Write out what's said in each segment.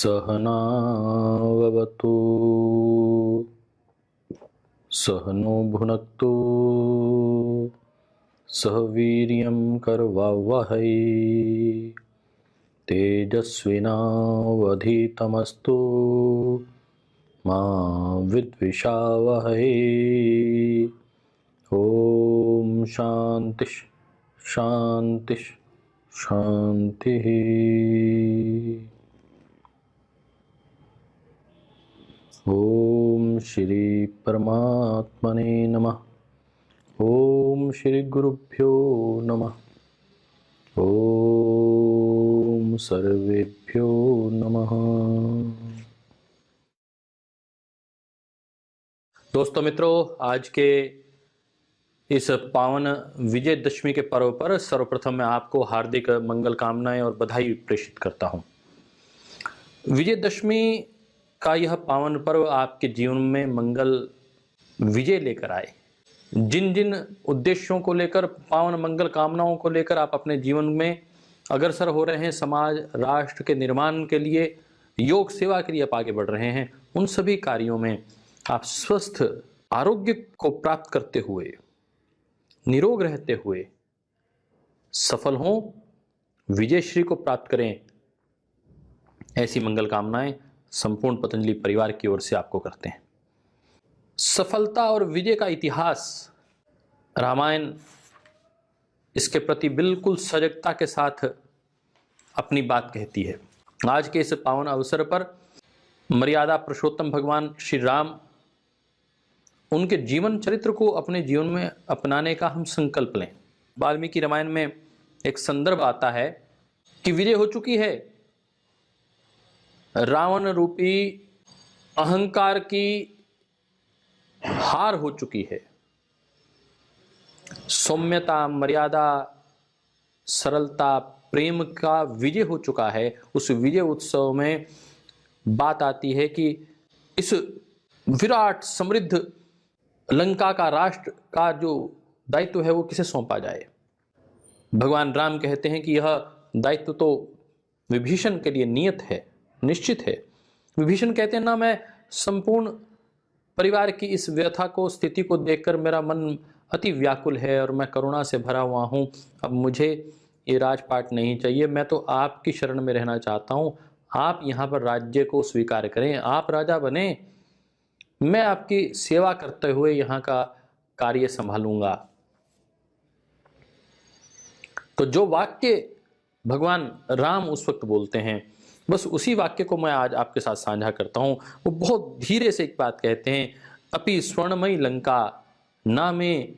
सहनाववतु सहनो भुनक्तु सह वीर्यं करवावहै तेजस्विनावधीतमस्तु मा विद्विषावहै। ओम शांति शांति शांति। ओम श्री परमात्मने नमः। ओम श्री गुरुभ्यो नमः। ओम सर्वेभ्यो नमः। दोस्तों मित्रों, आज के इस पावन विजयदशमी के पर्व पर सर्वप्रथम मैं आपको हार्दिक मंगल कामनाएं और बधाई प्रेषित करता हूं। विजयदशमी का यह पावन पर्व आपके जीवन में मंगल विजय लेकर आए। जिन जिन उद्देश्यों को लेकर, पावन मंगल कामनाओं को लेकर आप अपने जीवन में अग्रसर हो रहे हैं, समाज राष्ट्र के निर्माण के लिए, योग सेवा के लिए आप आगे बढ़ रहे हैं, उन सभी कार्यों में आप स्वस्थ आरोग्य को प्राप्त करते हुए, निरोग रहते हुए सफल हों, विजयश्री को प्राप्त करें, ऐसी मंगल कामनाएं संपूर्ण पतंजलि परिवार की ओर से आपको करते हैं। सफलता और विजय का इतिहास, रामायण इसके प्रति बिल्कुल सजगता के साथ अपनी बात कहती है। आज के इस पावन अवसर पर मर्यादा पुरुषोत्तम भगवान श्री राम, उनके जीवन चरित्र को अपने जीवन में अपनाने का हम संकल्प लें। वाल्मीकि रामायण में एक संदर्भ आता है कि विजय हो चुकी है, रावण रूपी अहंकार की हार हो चुकी है, सौम्यता, मर्यादा, सरलता, प्रेम का विजय हो चुका है। उस विजय उत्सव में बात आती है कि इस विराट समृद्ध लंका का, राष्ट्र का जो दायित्व है वो किसे सौंपा जाए। भगवान राम कहते हैं कि यह दायित्व तो विभीषण के लिए नियत है, निश्चित है। विभीषण कहते हैं ना, मैं संपूर्ण परिवार की इस व्यथा को, स्थिति को देखकर मेरा मन अति व्याकुल है और मैं करुणा से भरा हुआ हूँ। अब मुझे ये राजपाट नहीं चाहिए, मैं तो आपकी शरण में रहना चाहता हूँ। आप यहाँ पर राज्य को स्वीकार करें, आप राजा बने, मैं आपकी सेवा करते हुए यहाँ का कार्य संभालूंगा। तो जो वाक्य भगवान राम उस वक्त बोलते हैं, बस उसी वाक्य को मैं आज आपके साथ साझा करता हूं। वो बहुत धीरे से एक बात कहते हैं, अपि स्वर्णमयी लंका नामे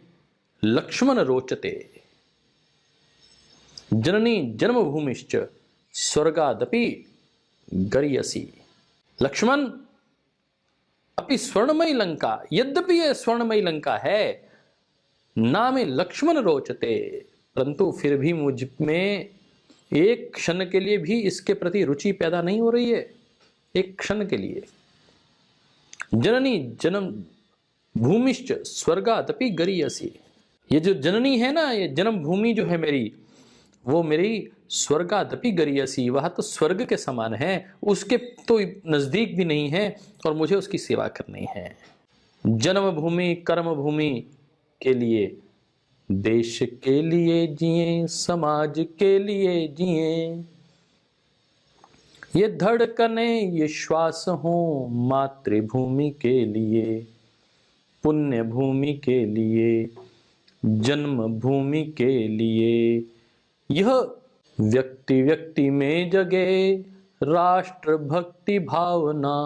लक्ष्मण रोचते, जननी जन्मभूमिश्च स्वर्गादपि गरीयसी। लक्ष्मण, अपि स्वर्णमयी लंका, यद्यपि यह स्वर्णमयी लंका है, नामे लक्ष्मण रोचते, परंतु फिर भी मुझ में एक क्षण के लिए भी इसके प्रति रुचि पैदा नहीं हो रही है। एक क्षण के लिए। जननी जन्म भूमिश्च स्वर्गादपि गरीयसी, ये जो जननी है ना, ये जन्म भूमि जो है मेरी, वो मेरी स्वर्गादपि गरीयसी, वह तो स्वर्ग के समान है, उसके तो नजदीक भी नहीं है और मुझे उसकी सेवा करनी है। जन्म भूमि, कर्म भूमि के लिए, देश के लिए जिए, समाज के लिए जिए, ये धड़कने ये श्वास हो मातृभूमि के लिए, पुण्य भूमि के लिए, जन्म भूमि के लिए। यह व्यक्ति व्यक्ति में जगे राष्ट्र भक्ति भावना,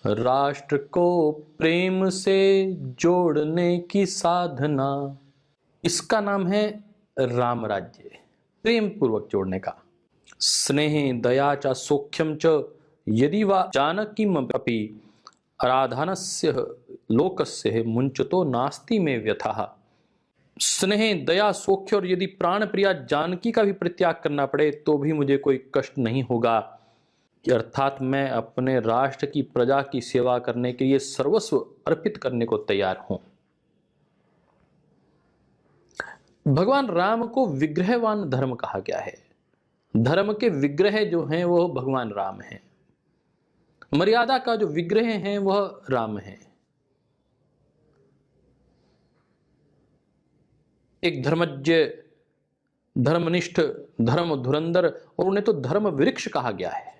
राष्ट्र को प्रेम से जोड़ने की साधना, इसका नाम है राम राज्य, प्रेम पूर्वक जोड़ने का। स्नेह दया च सौख्यम च यदि वा जानकीम अपि आराधनस्य लोकस्य मुंचतो नास्ति में व्यथः। स्नेह दया सौख्य, और यदि प्राण प्रिया जानकी का भी परित्याग करना पड़े तो भी मुझे कोई कष्ट नहीं होगा, अर्थात मैं अपने राष्ट्र की, प्रजा की सेवा करने के लिए सर्वस्व अर्पित करने को तैयार हूं। भगवान राम को विग्रहवान धर्म कहा गया है। धर्म के विग्रह जो हैं वो भगवान राम हैं, मर्यादा का जो विग्रह है वह राम है। एक धर्मज्ञ, धर्मनिष्ठ, धर्म धुरंधर, और उन्हें तो धर्म वृक्ष कहा गया है।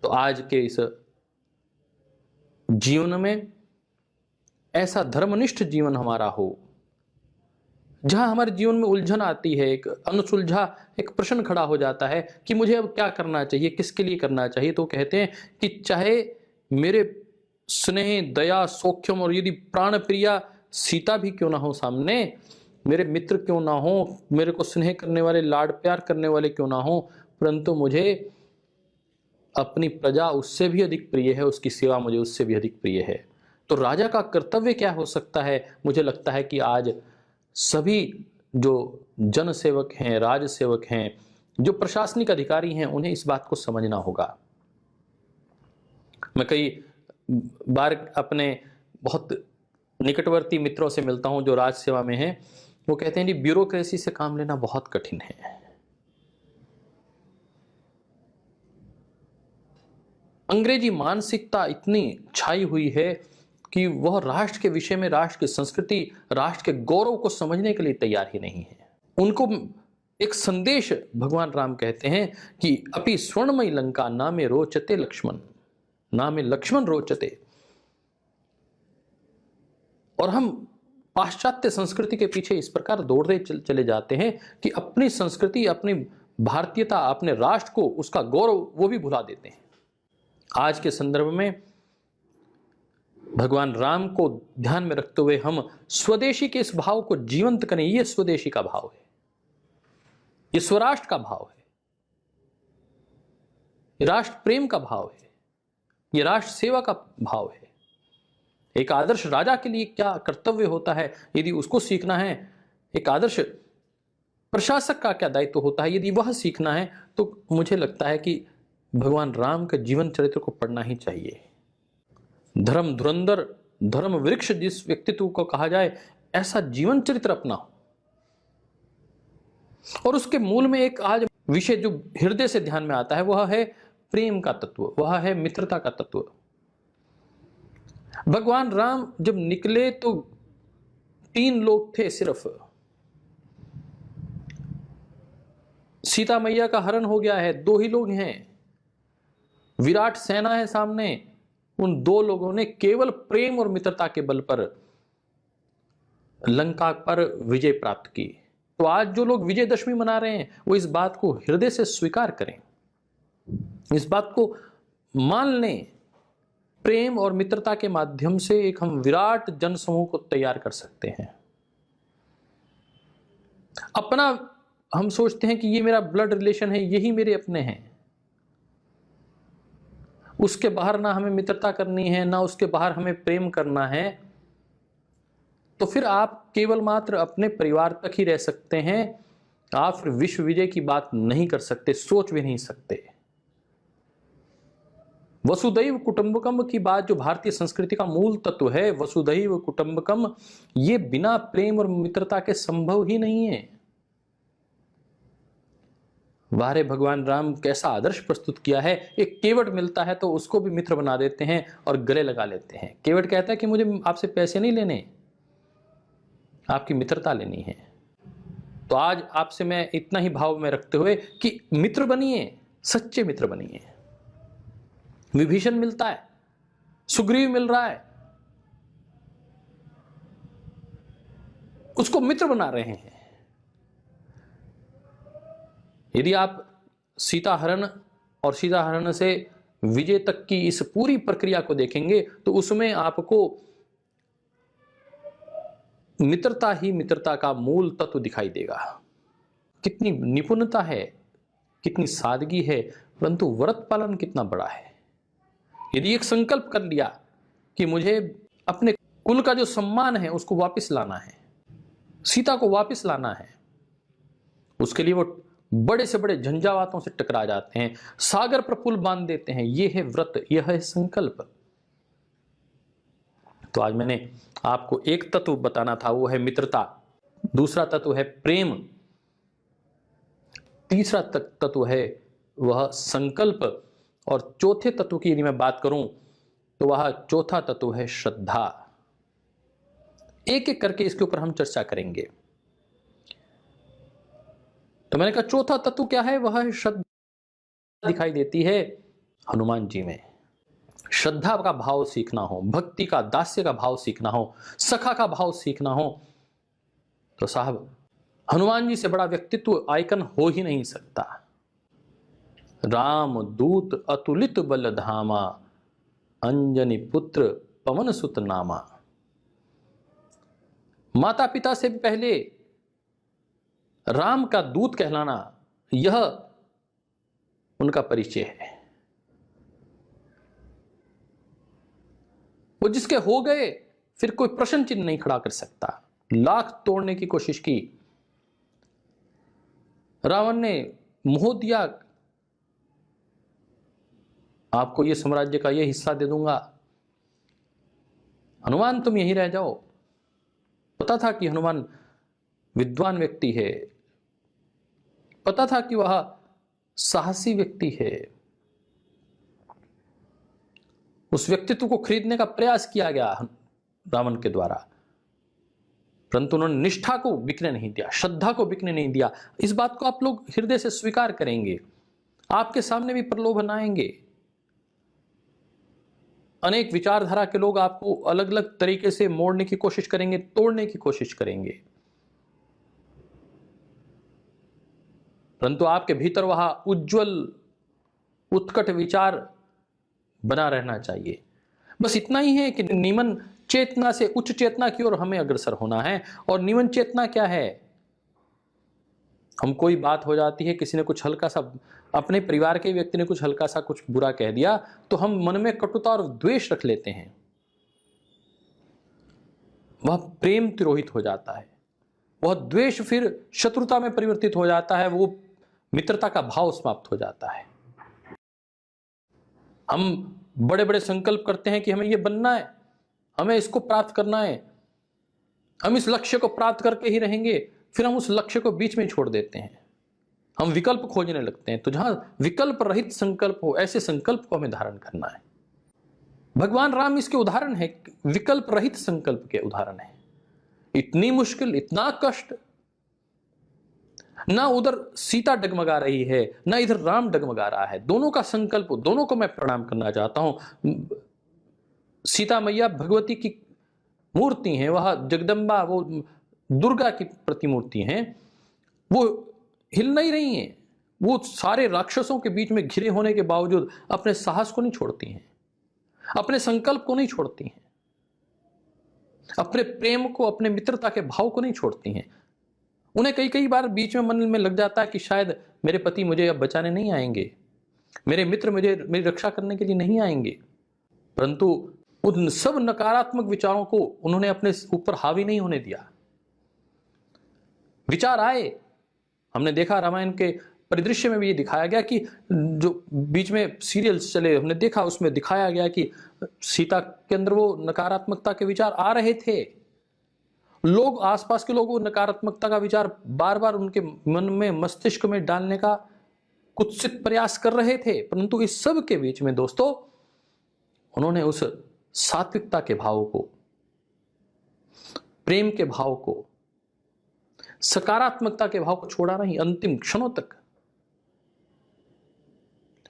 तो आज के इस जीवन में ऐसा धर्मनिष्ठ जीवन हमारा हो, जहां हमारे जीवन में उलझन आती है, एक अनसुलझा एक प्रश्न खड़ा हो जाता है कि मुझे अब क्या करना चाहिए, किसके लिए करना चाहिए। तो कहते हैं कि चाहे मेरे स्नेह, दया, सौख्यम और यदि प्राण प्रिया सीता भी क्यों ना हो सामने, मेरे मित्र क्यों ना हो, मेरे को स्नेह करने वाले, लाड प्यार करने वाले क्यों ना हो, परंतु मुझे अपनी प्रजा उससे भी अधिक प्रिय है, उसकी सेवा मुझे उससे भी अधिक प्रिय है। तो राजा का कर्तव्य क्या हो सकता है? मुझे लगता है कि आज सभी जो जन सेवक हैं, राज सेवक हैं, जो प्रशासनिक अधिकारी हैं, उन्हें इस बात को समझना होगा। मैं कई बार अपने बहुत निकटवर्ती मित्रों से मिलता हूं जो राज सेवा में हैं, वो कहते हैं कि ब्यूरोक्रेसी से काम लेना बहुत कठिन है। अंग्रेजी मानसिकता इतनी छाई हुई है कि वह राष्ट्र के विषय में, राष्ट्र की संस्कृति, राष्ट्र के गौरव को समझने के लिए तैयार ही नहीं है। उनको एक संदेश भगवान राम कहते हैं कि अपि स्वर्णमयी लंका नामे रोचते लक्ष्मण, नामे लक्ष्मण रोचते। और हम पाश्चात्य संस्कृति के पीछे इस प्रकार दौड़ते चले जाते हैं कि अपनी संस्कृति, अपनी भारतीयता, अपने राष्ट्र को, उसका गौरव वो भी भुला देते हैं। आज के संदर्भ में भगवान राम को ध्यान में रखते हुए हम स्वदेशी के इस भाव को जीवंत करें। यह स्वदेशी का भाव है, यह स्वराष्ट्र का भाव है, यह राष्ट्र प्रेम का भाव है, यह राष्ट्र सेवा का भाव है। एक आदर्श राजा के लिए क्या कर्तव्य होता है, यदि उसको सीखना है, एक आदर्श प्रशासक का क्या दायित्व होता है, यदि वह सीखना है, तो मुझे लगता है कि भगवान राम के जीवन चरित्र को पढ़ना ही चाहिए। धर्म धुरंधर, धर्म वृक्ष जिस व्यक्तित्व को कहा जाए, ऐसा जीवन चरित्र अपनाओ। और उसके मूल में एक आज विषय जो हृदय से ध्यान में आता है, वह है प्रेम का तत्व, वह है मित्रता का तत्व। भगवान राम जब निकले तो 3 लोग थे सिर्फ। सीता मैया का हरण हो गया है, 2 ही लोग हैं। विराट सेना है सामने, उन 2 लोगों ने केवल प्रेम और मित्रता के बल पर लंका पर विजय प्राप्त की। तो आज जो लोग विजयदशमी मना रहे हैं, वो इस बात को हृदय से स्वीकार करें, इस बात को मान लें। प्रेम और मित्रता के माध्यम से एक हम विराट जनसमूह को तैयार कर सकते हैं। अपना हम सोचते हैं कि ये मेरा ब्लड रिलेशन है, यही मेरे अपने हैं, उसके बाहर ना हमें मित्रता करनी है, ना उसके बाहर हमें प्रेम करना है, तो फिर आप केवल मात्र अपने परिवार तक ही रह सकते हैं। आप फिर विश्व विजय की बात नहीं कर सकते, सोच भी नहीं सकते। वसुदैव कुटुंबकम की बात जो भारतीय संस्कृति का मूल तत्व है, वसुदैव कुटुंबकम, ये बिना प्रेम और मित्रता के संभव ही नहीं है। वारे भगवान राम कैसा आदर्श प्रस्तुत किया है। एक केवट मिलता है तो उसको भी मित्र बना देते हैं और गले लगा लेते हैं। केवट कहता है कि मुझे आपसे पैसे नहीं लेने, आपकी मित्रता लेनी है। तो आज आपसे मैं इतना ही भाव में रखते हुए कि मित्र बनिए, सच्चे मित्र बनिए। विभीषण मिलता है, सुग्रीव मिल रहा है, उसको मित्र बना रहे हैं। यदि आप सीता हरण और सीता हरण से विजय तक की इस पूरी प्रक्रिया को देखेंगे तो उसमें आपको मित्रता ही मित्रता का मूल तत्व दिखाई देगा। कितनी निपुणता है, कितनी सादगी है, परंतु व्रत पालन कितना बड़ा है। यदि एक संकल्प कर लिया कि मुझे अपने कुल का जो सम्मान है उसको वापस लाना है, सीता को वापस लाना है, उसके लिए वो बड़े से बड़े झंझावातों से टकरा जाते हैं, सागर पर पुल बांध देते हैं। यह है व्रत, यह है संकल्प। तो आज मैंने आपको एक तत्व बताना था, वो है मित्रता। दूसरा तत्व है प्रेम। तीसरा तत्व है वह संकल्प, और चौथे तत्व की यदि मैं बात करूं तो वह चौथा तत्व है श्रद्धा। एक एक करके इसके ऊपर हम चर्चा करेंगे। तो मैंने कहा चौथा तत्व क्या है, वह है श्रद्धा। दिखाई देती है हनुमान जी में। श्रद्धा का भाव सीखना हो, भक्ति का, दास्य का भाव सीखना हो, सखा का भाव सीखना हो, तो साहब हनुमान जी से बड़ा व्यक्तित्व आइकन हो ही नहीं सकता। राम दूत अतुलित बल धामा, अंजनी पुत्र पवन सुत नामा। माता पिता से भी पहले राम का दूत कहलाना, यह उनका परिचय है। वो जिसके हो गए फिर कोई प्रश्न चिन्ह नहीं खड़ा कर सकता। लाख तोड़ने की कोशिश की, रावण ने मोह दिया, आपको ये साम्राज्य का ये हिस्सा दे दूंगा, हनुमान तुम यहीं रह जाओ। पता था कि हनुमान विद्वान व्यक्ति है, पता था कि वह साहसी व्यक्ति है। उस व्यक्तित्व को खरीदने का प्रयास किया गया रावण के द्वारा, परंतु उन्होंने निष्ठा को बिकने नहीं दिया, श्रद्धा को बिकने नहीं दिया। इस बात को आप लोग हृदय से स्वीकार करेंगे। आपके सामने भी प्रलोभन आएंगे, अनेक विचारधारा के लोग आपको अलग अलग तरीके से मोड़ने की कोशिश करेंगे, तोड़ने की कोशिश करेंगे, परंतु आपके भीतर वह उज्जवल उत्कट विचार बना रहना चाहिए। बस इतना ही है कि निमन चेतना से उच्च चेतना की ओर हमें अग्रसर होना है। और निमन चेतना क्या है? हम कोई बात हो जाती है, किसी ने कुछ हल्का सा, अपने परिवार के व्यक्ति ने कुछ हल्का सा कुछ बुरा कह दिया, तो हम मन में कटुता और द्वेष रख लेते हैं। वह प्रेम तिरोहित हो जाता है, वह द्वेष फिर शत्रुता में परिवर्तित हो जाता है, वो मित्रता का भाव समाप्त हो जाता है। हम बड़े बड़े संकल्प करते हैं कि हमें ये बनना है, हमें इसको प्राप्त करना है, हम इस लक्ष्य को प्राप्त करके ही रहेंगे, फिर हम उस लक्ष्य को बीच में छोड़ देते हैं, हम विकल्प खोजने लगते हैं। तो जहां विकल्प रहित संकल्प हो, ऐसे संकल्प को हमें धारण करना है। भगवान राम इसके उदाहरण है, विकल्प रहित संकल्प के उदाहरण है। इतनी मुश्किल, इतना कष्ट, ना उधर सीता डगमगा रही है, ना इधर राम डगमगा रहा है, दोनों का संकल्प, दोनों को मैं प्रणाम करना चाहता हूं। सीता मैया भगवती की मूर्ति हैं, वह जगदम्बा, वो दुर्गा की प्रतिमूर्ति हैं, वो हिल नहीं रही हैं। वो सारे राक्षसों के बीच में घिरे होने के बावजूद अपने साहस को नहीं छोड़ती हैं, अपने संकल्प को नहीं छोड़ती हैं, अपने प्रेम को, अपने मित्रता के भाव को नहीं छोड़ती हैं। उन्हें कई कई बार बीच में मन में लग जाता है कि शायद मेरे पति मुझे अब बचाने नहीं आएंगे, मेरे मित्र मेरी रक्षा करने के लिए नहीं आएंगे, परंतु उन सब नकारात्मक विचारों को उन्होंने अपने ऊपर हावी नहीं होने दिया। विचार आए, हमने देखा रामायण के परिदृश्य में भी ये दिखाया गया कि जो बीच में सीरियल्स चले, हमने देखा उसमें दिखाया गया कि सीता के अंदर वो नकारात्मकता के विचार आ रहे थे। लोग, आसपास के लोग वो नकारात्मकता का विचार बार बार उनके मन में, मस्तिष्क में डालने का कुत्सित प्रयास कर रहे थे, परंतु इस सब के बीच में दोस्तों उन्होंने उस सात्विकता के भाव को, प्रेम के भाव को, सकारात्मकता के भाव को छोड़ा नहीं अंतिम क्षणों तक।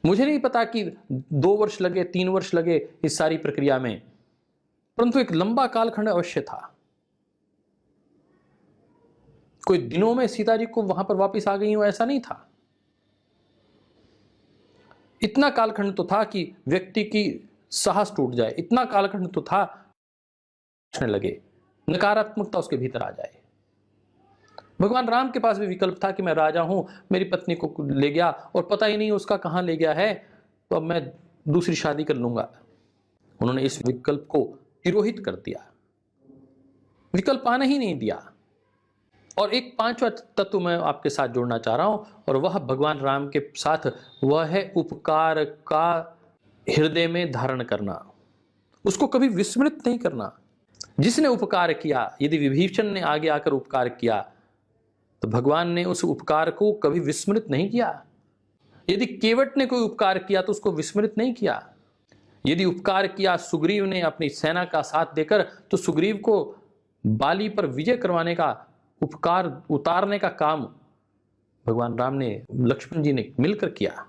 मुझे नहीं पता कि 2 वर्ष लगे, 3 वर्ष लगे इस सारी प्रक्रिया में, परंतु एक लंबा कालखंड अवश्य था। कोई दिनों में सीता जी को वहां पर वापस आ गई हो ऐसा नहीं था। इतना कालखंड तो था कि व्यक्ति की साहस टूट जाए, इतना कालखंड तो था लगे, नकारात्मकता उसके भीतर आ जाए। भगवान राम के पास भी विकल्प था कि मैं राजा हूं, मेरी पत्नी को ले गया और पता ही नहीं उसका कहां ले गया है, तो अब मैं दूसरी शादी कर लूंगा। उन्होंने इस विकल्प को तिरोहित कर दिया, विकल्प आने ही नहीं दिया। और एक 5वां तत्व मैं आपके साथ जोड़ना चाह रहा हूं, और वह भगवान राम के साथ वह है उपकार का हृदय में धारण करना, उसको कभी विस्मृत नहीं करना। जिसने उपकार किया, यदि विभीषण ने आगे आकर उपकार किया तो भगवान ने उस उपकार को कभी विस्मृत नहीं किया। यदि केवट ने कोई उपकार किया तो उसको विस्मृत नहीं किया। यदि उपकार किया सुग्रीव ने अपनी सेना का साथ देकर, तो सुग्रीव को बाली पर विजय करवाने का, उपकार उतारने का काम भगवान राम ने, लक्ष्मण जी ने मिलकर किया।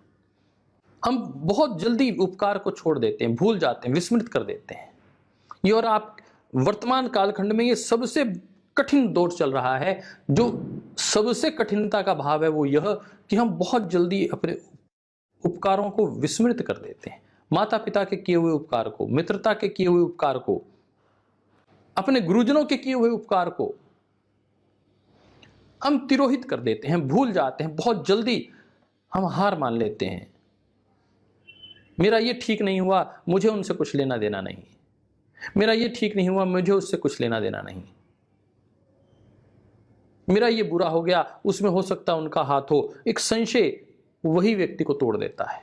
हम बहुत जल्दी उपकार को छोड़ देते हैं, भूल जाते हैं, विस्मृत कर देते हैं। ये और आप वर्तमान कालखंड में ये सबसे कठिन दौर चल रहा है। जो सबसे कठिनता का भाव है वो यह कि हम बहुत जल्दी अपने उपकारों को विस्मृत कर देते हैं। माता पिता के किए हुए उपकार को, मित्रता के किए हुए उपकार को, अपने गुरुजनों के किए हुए उपकार को हम तिरोहित कर देते हैं, भूल जाते हैं। बहुत जल्दी हम हार मान लेते हैं। मेरा ये ठीक नहीं हुआ, मुझे उनसे कुछ लेना देना नहीं। मेरा ये ठीक नहीं हुआ, मुझे उससे कुछ लेना देना नहीं। मेरा ये बुरा हो गया, उसमें हो सकता है उनका हाथ हो। एक संशय वही व्यक्ति को तोड़ देता है।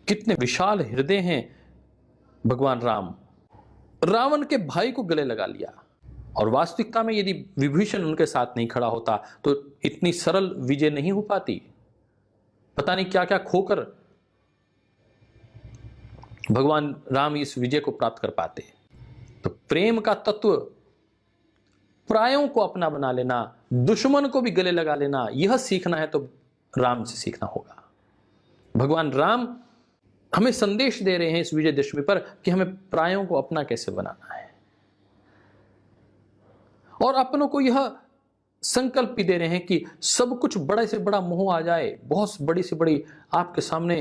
कितने विशाल हृदय हैं भगवान राम। रावण के भाई को गले लगा लिया, और वास्तविकता में यदि विभीषण उनके साथ नहीं खड़ा होता तो इतनी सरल विजय नहीं हो पाती। पता नहीं क्या क्या खोकर भगवान राम इस विजय को प्राप्त कर पाते। तो प्रेम का तत्व, प्रायों को अपना बना लेना, दुश्मन को भी गले लगा लेना, यह सीखना है तो राम से सीखना होगा। भगवान राम हमें संदेश दे रहे हैं इस विजयदशमी पर कि हमें प्रायों को अपना कैसे बनाना है, और अपनों को यह संकल्प भी दे रहे हैं कि सब कुछ बड़े से बड़ा मोह आ जाए, बहुत बड़ी से बड़ी आपके सामने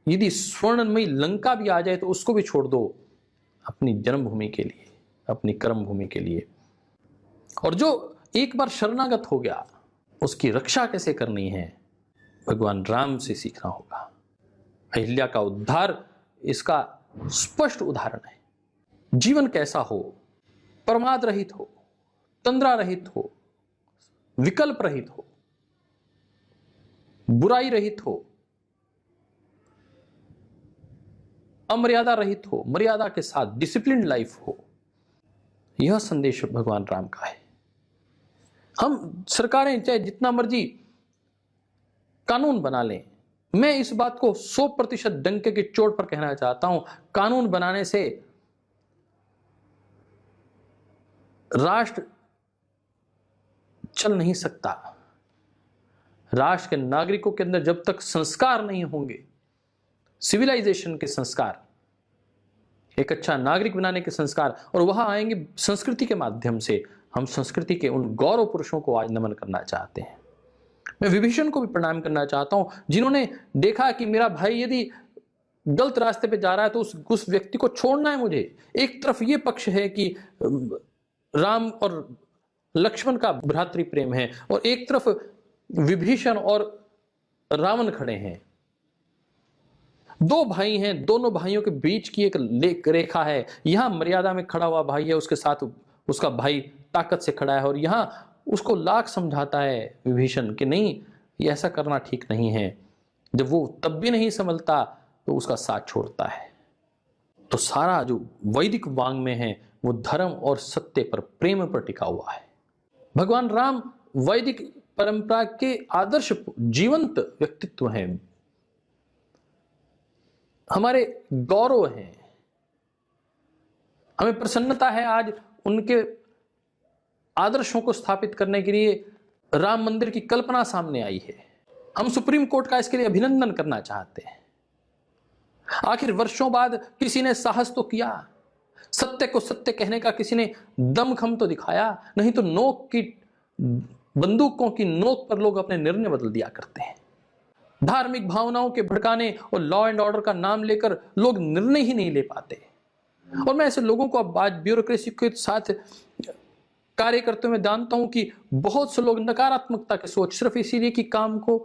यदि स्वर्णमयी लंका भी आ जाए तो उसको भी छोड़ दो अपनी जन्मभूमि के लिए, अपनी कर्म भूमि के लिए। और जो एक बार शरणागत हो गया उसकी रक्षा कैसे करनी है, भगवान राम से सीखना होगा। अहिल्या का उद्धार इसका स्पष्ट उदाहरण है। जीवन कैसा हो, प्रमाद रहित हो, तंद्रा रहित हो, विकल्प रहित हो, बुराई रहित हो, अमर्यादा रहित हो, मर्यादा के साथ डिसिप्लिन लाइफ हो, यह संदेश भगवान राम का है। हम सरकारें चाहे जितना मर्जी कानून बना लें, मैं इस बात को 100% डंके की चोट पर कहना चाहता हूं, कानून बनाने से राष्ट्र चल नहीं सकता। राष्ट्र के नागरिकों के अंदर जब तक संस्कार नहीं होंगे, सिविलाइजेशन के संस्कार, एक अच्छा नागरिक बनाने के संस्कार, और वहां आएंगे संस्कृति के माध्यम से। हम संस्कृति के उन गौरव पुरुषों को आज नमन करना चाहते हैं। मैं विभीषण को भी प्रणाम करना चाहता हूं, जिन्होंने देखा कि मेरा भाई यदि गलत रास्ते पे जा रहा है तो उस व्यक्ति को छोड़ना है मुझे। एक तरफ ये पक्ष है कि राम और लक्ष्मण का भ्रातृ प्रेम है, और एक तरफ विभीषण और रावण खड़े हैं। दो भाई हैं, दोनों भाइयों के बीच की एक रेखा है। यहां मर्यादा में खड़ा हुआ भाई है, उसके साथ उसका भाई ताकत से खड़ा है, और यहां उसको लाख समझाता है विभीषण कि नहीं, ये ऐसा करना ठीक नहीं है। जब वो तब भी नहीं संभलता तो उसका साथ छोड़ता है। तो सारा जो वैदिक वांग में है वो धर्म और सत्य पर, प्रेम पर टिका हुआ है। भगवान राम वैदिक परंपरा के आदर्श जीवंत व्यक्तित्व हैं, हमारे गौरव हैं। हमें प्रसन्नता है आज उनके आदर्शों को स्थापित करने के लिए राम मंदिर की कल्पना सामने आई है। हम सुप्रीम कोर्ट का इसके लिए अभिनंदन करना चाहते हैं। आखिर वर्षों बाद किसी ने साहस तो किया, सत्य को सत्य कहने का किसी ने दमखम तो दिखाया, नहीं तो नोक की, बंदूकों की नोक पर लोग अपने निर्णय बदल दिया करते हैं। धार्मिक भावनाओं के भड़काने और लॉ एंड ऑर्डर का नाम लेकर लोग निर्णय ही नहीं ले पाते। और मैं ऐसे लोगों को अब आज ब्यूरोक्रेसी के साथ कार्य करते हुए जानता हूं कि बहुत से लोग नकारात्मकता की सोच, सिर्फ इसीलिए कि काम को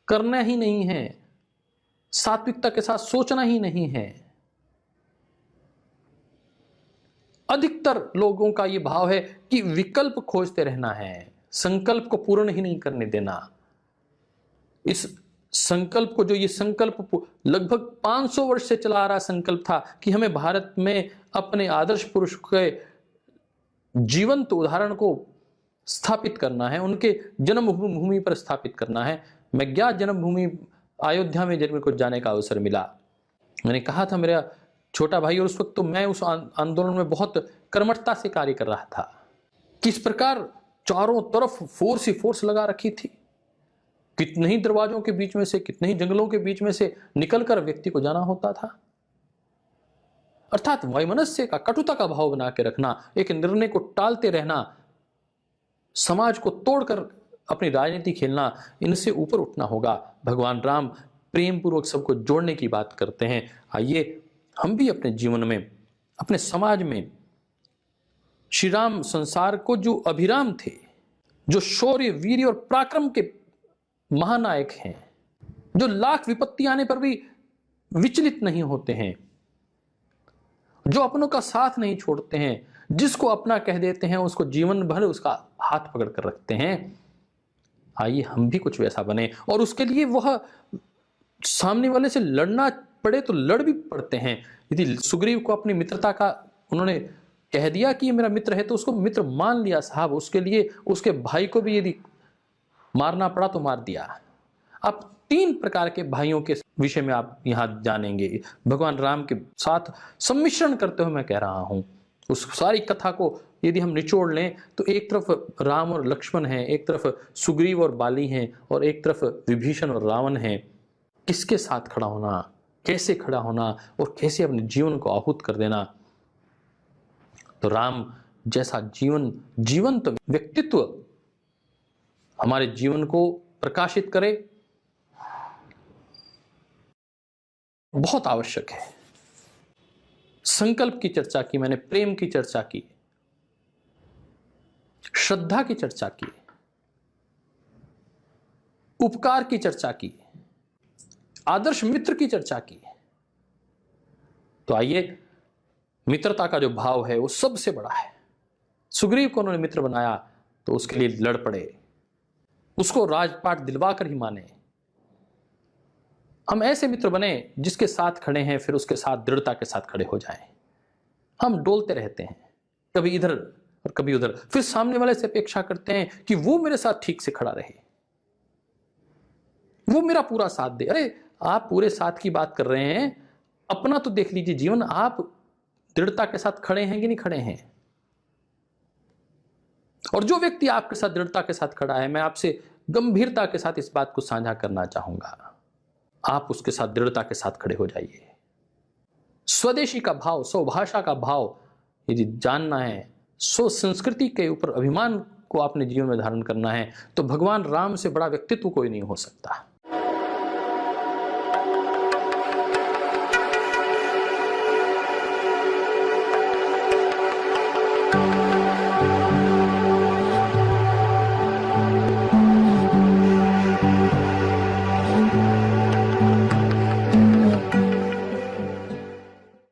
करना ही नहीं है, सात्विकता के साथ सोचना ही नहीं है। अधिकतर लोगों का यह भाव है कि विकल्प खोजते रहना है, संकल्प को पूर्ण ही नहीं करने देना। इस संकल्प को, जो ये संकल्प लगभग 500 वर्ष से चला आ रहा संकल्प था कि हमें भारत में अपने आदर्श पुरुष के जीवंत उदाहरण को स्थापित करना है, उनके जन्मभूमि पर स्थापित करना है। मैं ज्ञात जन्मभूमि अयोध्या में जब मेरे को जाने का अवसर मिला, मैंने कहा था मेरा छोटा भाई, और उस वक्त तो मैं उस आंदोलन में बहुत कर्मठता से कार्य कर रहा था। किस प्रकार चारों तरफ फोर्स ही फोर्स लगा रखी थी, कितने ही दरवाजों के बीच में से, कितने ही जंगलों के बीच में से निकलकर व्यक्ति को जाना होता था। अर्थात वैमनस्य का, कटुता का भाव बना के रखना, एक निर्णय को टालते रहना, समाज को तोड़कर अपनी राजनीति खेलना, इनसे ऊपर उठना होगा। भगवान राम प्रेम पूर्वक सबको जोड़ने की बात करते हैं। आइए हम भी अपने जीवन में, अपने समाज में श्री राम संसार को जो अभिराम थे, जो शौर्य, वीर्य और पराक्रम के महानायक हैं, जो लाख विपत्ति आने पर भी विचलित नहीं होते हैं, जो अपनों का साथ नहीं छोड़ते हैं, जिसको अपना कह देते हैं, उसको जीवन भर उसका हाथ पकड़ कर रखते हैं। आइए हम भी कुछ वैसा बने, और उसके लिए वह सामने वाले से लड़ना पड़े तो लड़ भी पड़ते हैं। यदि सुग्रीव को अपनी मित्रता का उन्होंने कह दिया कि ये मेरा मित्र है, तो उसको मित्र मान लिया साहब। उसके लिए उसके भाई को भी यदि मारना पड़ा तो मार दिया। आप 3 प्रकार के भाइयों के विषय में आप यहां जानेंगे, भगवान राम के साथ सम्मिश्रण करते हुए मैं कह रहा हूं। उस सारी कथा को यदि हम निचोड़ लें तो एक तरफ राम और लक्ष्मण हैं, एक तरफ सुग्रीव और बाली हैं, और एक तरफ विभीषण और रावण हैं। किसके साथ खड़ा होना, कैसे खड़ा होना, और कैसे अपने जीवन को आहूत कर देना। तो राम जैसा जीवंत व्यक्तित्व हमारे जीवन को प्रकाशित करे, बहुत आवश्यक है। संकल्प की चर्चा की मैंने, प्रेम की चर्चा की, श्रद्धा की चर्चा की, उपकार की चर्चा की, आदर्श मित्र की चर्चा की। तो आइए, मित्रता का जो भाव है वो सबसे बड़ा है। सुग्रीव को उन्होंने मित्र बनाया तो उसके लिए लड़ पड़े, उसको राजपाट दिलवा कर ही माने। हम ऐसे मित्र बने जिसके साथ खड़े हैं, फिर उसके साथ दृढ़ता के साथ खड़े हो जाएं। हम डोलते रहते हैं, कभी इधर और कभी उधर, फिर सामने वाले से अपेक्षा करते हैं कि वो मेरे साथ ठीक से खड़ा रहे, वो मेरा पूरा साथ दे। अरे आप पूरे साथ की बात कर रहे हैं, अपना तो देख लीजिए जीवन, आप दृढ़ता के साथ खड़े हैं कि नहीं खड़े हैं। और जो व्यक्ति आपके साथ दृढ़ता के साथ खड़ा है, मैं आपसे गंभीरता के साथ इस बात को साझा करना चाहूंगा, आप उसके साथ दृढ़ता के साथ खड़े हो जाइए। स्वदेशी का भाव, स्वभाषा का भाव यदि जानना है, स्व संस्कृति के ऊपर अभिमान को अपने जीवन में धारण करना है, तो भगवान राम से बड़ा व्यक्तित्व कोई नहीं हो सकता।